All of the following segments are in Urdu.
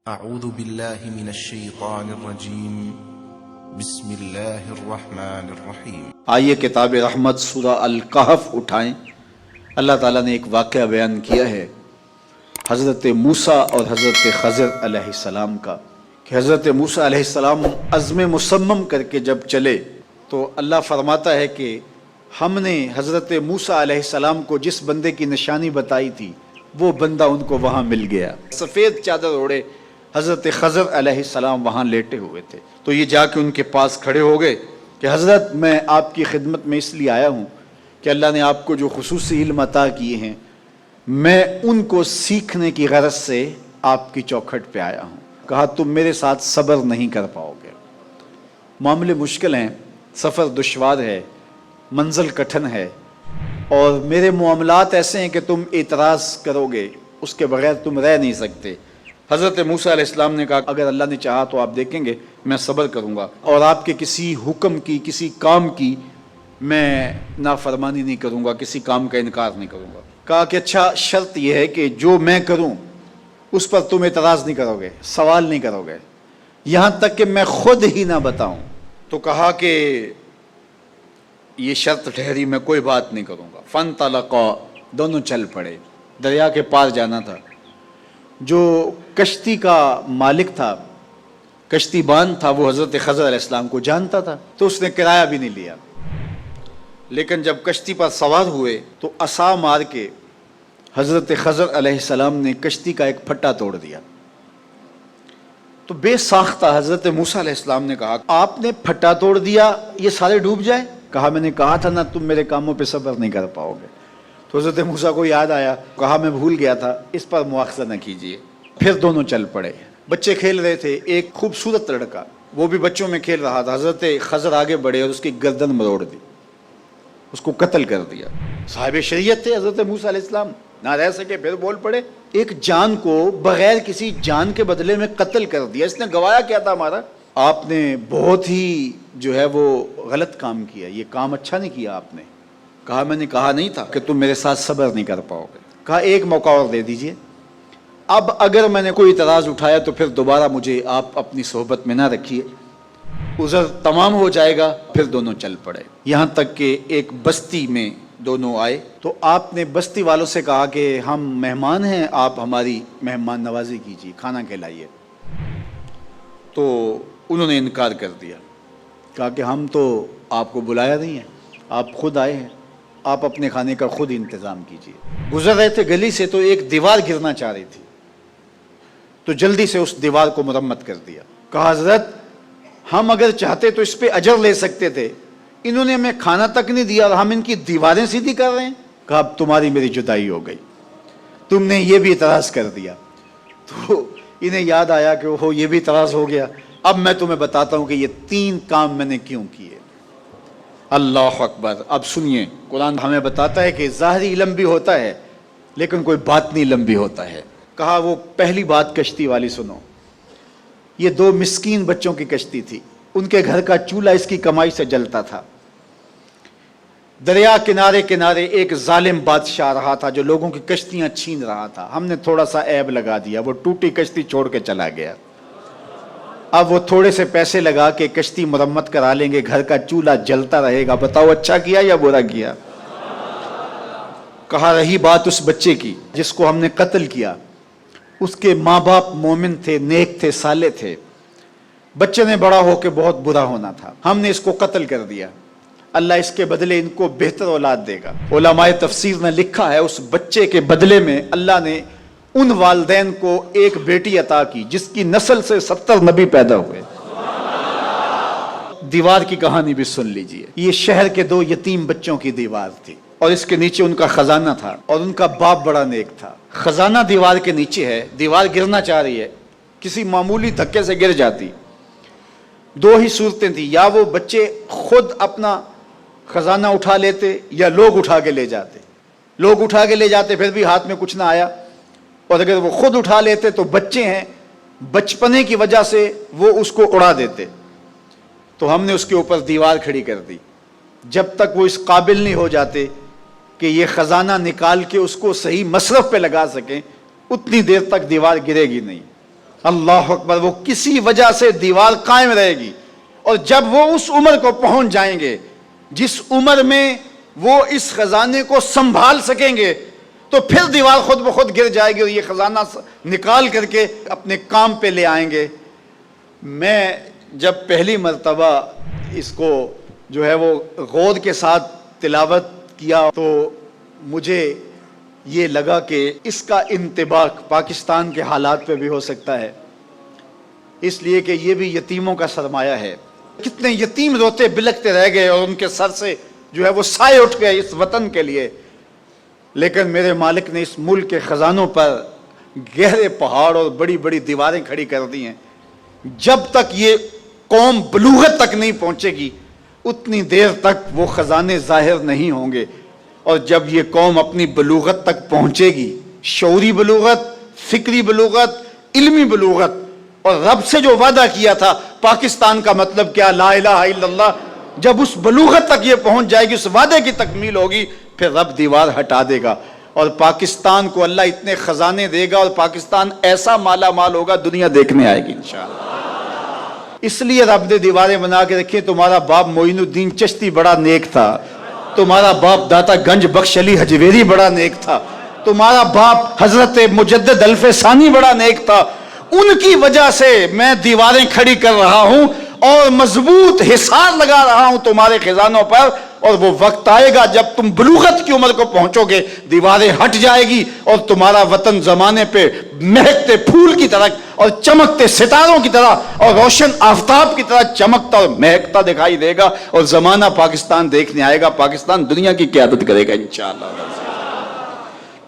اعوذ باللہ من الشیطان الرجیم بسم اللہ الرحمن الرحیم۔ آئیے کتاب رحمت سورہ الکہف اٹھائیں۔ اللہ تعالیٰ نے ایک واقعہ بیان کیا ہے حضرت موسیٰ اور حضرت خضر علیہ السلام کا، کہ حضرت موسیٰ علیہ السلام عزم مصمم کر کے جب چلے تو اللہ فرماتا ہے کہ ہم نے حضرت موسیٰ علیہ السلام کو جس بندے کی نشانی بتائی تھی وہ بندہ ان کو وہاں مل گیا۔ سفید چادر اوڑے حضرت خضر علیہ السلام وہاں لیٹے ہوئے تھے، تو یہ جا کے ان کے پاس کھڑے ہو گئے کہ حضرت میں آپ کی خدمت میں اس لیے آیا ہوں کہ اللہ نے آپ کو جو خصوصی علم عطا کیے ہیں میں ان کو سیکھنے کی غرض سے آپ کی چوکھٹ پہ آیا ہوں۔ کہا تم میرے ساتھ صبر نہیں کر پاؤ گے، معاملے مشکل ہیں، سفر دشوار ہے، منزل کٹھن ہے، اور میرے معاملات ایسے ہیں کہ تم اعتراض کرو گے اس کے بغیر تم رہ نہیں سکتے۔ حضرت موسیٰ علیہ السلام نے کہا اگر اللہ نے چاہا تو آپ دیکھیں گے میں صبر کروں گا اور آپ کے کسی حکم کی کسی کام کی میں نافرمانی نہیں کروں گا، کسی کام کا انکار نہیں کروں گا۔ کہا کہ اچھا شرط یہ ہے کہ جو میں کروں اس پر تم اعتراض نہیں کرو گے، سوال نہیں کرو گے، یہاں تک کہ میں خود ہی نہ بتاؤں۔ تو کہا کہ یہ شرط ٹھہری، میں کوئی بات نہیں کروں گا۔ فانطلقا، دونوں چل پڑے، دریا کے پار جانا تھا۔ جو کشتی کا مالک تھا، کشتی بان تھا، وہ حضرت خضر علیہ السلام کو جانتا تھا تو اس نے کرایہ بھی نہیں لیا، لیکن جب کشتی پر سوار ہوئے تو عصا مار کے حضرت خضر علیہ السلام نے کشتی کا ایک پھٹا توڑ دیا۔ تو بے ساختہ حضرت موسیٰ علیہ السلام نے کہا آپ نے پھٹا توڑ دیا، یہ سارے ڈوب جائیں؟ کہا میں نے کہا تھا نا تم میرے کاموں پہ صبر نہیں کر پاؤ گے۔ تو حضرت موسیٰ کو یاد آیا، کہا میں بھول گیا تھا، اس پر مواخذہ نہ کیجیے۔ پھر دونوں چل پڑے، بچے کھیل رہے تھے، ایک خوبصورت لڑکا وہ بھی بچوں میں کھیل رہا تھا۔ حضرت خضر آگے بڑھے اور اس کی گردن مروڑ دی، اس کو قتل کر دیا۔ صاحب شریعت تھے حضرت موسیٰ علیہ السلام، نہ رہ سکے، پھر بول پڑے ایک جان کو بغیر کسی جان کے بدلے میں قتل کر دیا، اس نے گوایا کیا تھا ہمارا؟ آپ نے بہت ہی جو ہے وہ غلط کام کیا، یہ کام اچھا نہیں کیا آپ نے۔ کہا میں نے کہا نہیں تھا کہ تم میرے ساتھ صبر نہیں کر پاؤ گے۔ کہا ایک موقع اور دے دیجئے، اب اگر میں نے کوئی اعتراض اٹھایا تو پھر دوبارہ مجھے آپ اپنی صحبت میں نہ رکھیے، عذر تمام ہو جائے گا۔ پھر دونوں چل پڑے، یہاں تک کہ ایک بستی میں دونوں آئے تو آپ نے بستی والوں سے کہا کہ ہم مہمان ہیں، آپ ہماری مہمان نوازی کیجیے، کھانا کھلائیے۔ تو انہوں نے انکار کر دیا، کہا کہ ہم تو آپ کو بلایا نہیں ہے، آپ خود آئے ہیں، آپ اپنے کھانے کا خود انتظام کیجیے۔ گزر رہے تھے گلی سے تو ایک دیوار گرنا چاہ رہی تھی، تو جلدی سے اس دیوار کو مرمت کر دیا۔ کہا حضرت ہم اگر چاہتے تو اس پہ اجر لے سکتے تھے، انہوں نے ہمیں کھانا تک نہیں دیا اور ہم ان کی دیواریں سیدھی کر رہے ہیں۔ کہا اب تمہاری میری جدائی ہو گئی، تم نے یہ بھی اعتراض کر دیا۔ تو انہیں یاد آیا کہ وہ یہ بھی اعتراض ہو گیا، اب میں تمہیں بتاتا ہوں کہ یہ 3 کام میں نے کیوں کیے۔ اللہ اکبر۔ اب سنیے، قرآن ہمیں بتاتا ہے کہ ظاہری علم بھی ہوتا ہے لیکن کوئی باطنی علم بھی ہوتا ہے۔ کہا وہ پہلی بات کشتی والی سنو، یہ 2 مسکین بچوں کی کشتی تھی، ان کے گھر کا چولہا اس کی کمائی سے جلتا تھا۔ دریا کنارے کنارے ایک ظالم بادشاہ رہا تھا جو لوگوں کی کشتیاں چھین رہا تھا، ہم نے تھوڑا سا عیب لگا دیا، وہ ٹوٹی کشتی چھوڑ کے چلا گیا۔ اب وہ تھوڑے سے پیسے لگا کے کشتی مرمت کرا لیں گے، گھر کا چولہا جلتا رہے گا، بتاؤ اچھا کیا یا برا کیا؟ کہا رہی بات اس بچے کی جس کو ہم نے قتل کیا، اس کے ماں باپ مومن تھے، نیک تھے، صالح تھے، بچے نے بڑا ہو کے بہت برا ہونا تھا، ہم نے اس کو قتل کر دیا، اللہ اس کے بدلے ان کو بہتر اولاد دے گا۔ علماء تفسیر نے لکھا ہے اس بچے کے بدلے میں اللہ نے ان والدین کو ایک بیٹی عطا کی جس کی نسل سے 70 نبی پیدا ہوئے۔ دیوار کی کہانی بھی سن لیجئے، یہ شہر کے 2 یتیم بچوں کی دیوار تھی اور اس کے نیچے ان کا خزانہ تھا اور ان کا باپ بڑا نیک تھا۔ خزانہ دیوار کے نیچے ہے، دیوار گرنا چاہ رہی ہے، کسی معمولی دھکے سے گر جاتی۔ 2 ہی صورتیں تھیں، یا وہ بچے خود اپنا خزانہ اٹھا لیتے یا لوگ اٹھا کے لے جاتے۔ لوگ اٹھا کے لے جاتے پھر بھی ہاتھ میں کچھ نہ آیا، اور اگر وہ خود اٹھا لیتے تو بچے ہیں، بچپنے کی وجہ سے وہ اس کو اڑا دیتے۔ تو ہم نے اس کے اوپر دیوار کھڑی کر دی، جب تک وہ اس قابل نہیں ہو جاتے کہ یہ خزانہ نکال کے اس کو صحیح مصرف پہ لگا سکیں اتنی دیر تک دیوار گرے گی نہیں۔ اللہ اکبر، وہ کسی وجہ سے دیوار قائم رہے گی، اور جب وہ اس عمر کو پہنچ جائیں گے جس عمر میں وہ اس خزانے کو سنبھال سکیں گے، تو پھر دیوار خود بخود گر جائے گی اور یہ خزانہ نکال کر کے اپنے کام پہ لے آئیں گے۔ میں جب پہلی مرتبہ اس کو جو ہے وہ غور کے ساتھ تلاوت کیا تو مجھے یہ لگا کہ اس کا انطباق پاکستان کے حالات پہ بھی ہو سکتا ہے، اس لیے کہ یہ بھی یتیموں کا سرمایہ ہے۔ کتنے یتیم روتے بلکتے رہ گئے اور ان کے سر سے جو ہے وہ سائے اٹھ گئے اس وطن کے لیے، لیکن میرے مالک نے اس ملک کے خزانوں پر گہرے پہاڑ اور بڑی بڑی دیواریں کھڑی کر دی ہیں۔ جب تک یہ قوم بلوغت تک نہیں پہنچے گی اتنی دیر تک وہ خزانے ظاہر نہیں ہوں گے، اور جب یہ قوم اپنی بلوغت تک پہنچے گی، شعوری بلوغت، فکری بلوغت، علمی بلوغت، اور رب سے جو وعدہ کیا تھا پاکستان کا مطلب کیا، لا الہ الا اللہ، جب اس بلوغت تک یہ پہنچ جائے گی، اس وعدے کی تکمیل ہوگی، پھر رب دیوار ہٹا دے گا اور پاکستان کو اللہ اتنے خزانے دے گا اور پاکستان ایسا مالا مال ہوگا دنیا دیکھنے آئے گی انشاءاللہ۔ اس لیے رب نے دیواریں بنا کے رکھی۔ تمہارا باپ معین الدین چشتی بڑا نیک تھا، تمہارا باپ داتا گنج بخش علی حجویری بڑا نیک تھا، تمہارا باپ حضرت مجدد الف ثانی بڑا نیک تھا، ان کی وجہ سے میں دیواریں کھڑی کر رہا ہوں اور مضبوط حصار لگا رہا ہوں تمہارے خزانوں پر، اور وہ وقت آئے گا جب تم بلوغت کی عمر کو پہنچو گے، دیواریں ہٹ جائے گی اور تمہارا وطن زمانے پہ مہکتے پھول کی طرح اور چمکتے ستاروں کی طرح اور روشن آفتاب کی طرح چمکتا اور مہکتا دکھائی دے گا، اور زمانہ پاکستان دیکھنے آئے گا، پاکستان دنیا کی قیادت کرے گا انشاءاللہ۔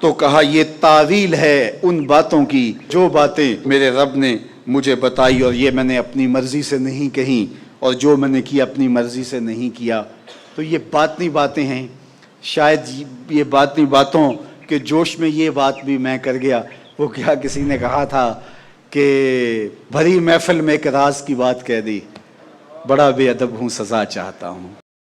تو کہا یہ تعویل ہے ان باتوں کی جو باتیں میرے رب نے مجھے بتائی، اور یہ میں نے اپنی مرضی سے نہیں کہیں، اور جو میں نے کیا اپنی مرضی سے نہیں کیا۔ تو یہ باطنی باتیں ہیں، شاید یہ باطنی باتوں کے جوش میں یہ بات بھی میں کر گیا۔ وہ کیا کسی نے کہا تھا کہ بھری محفل میں ایک راز کی بات کہہ دی، بڑا بے ادب ہوں سزا چاہتا ہوں۔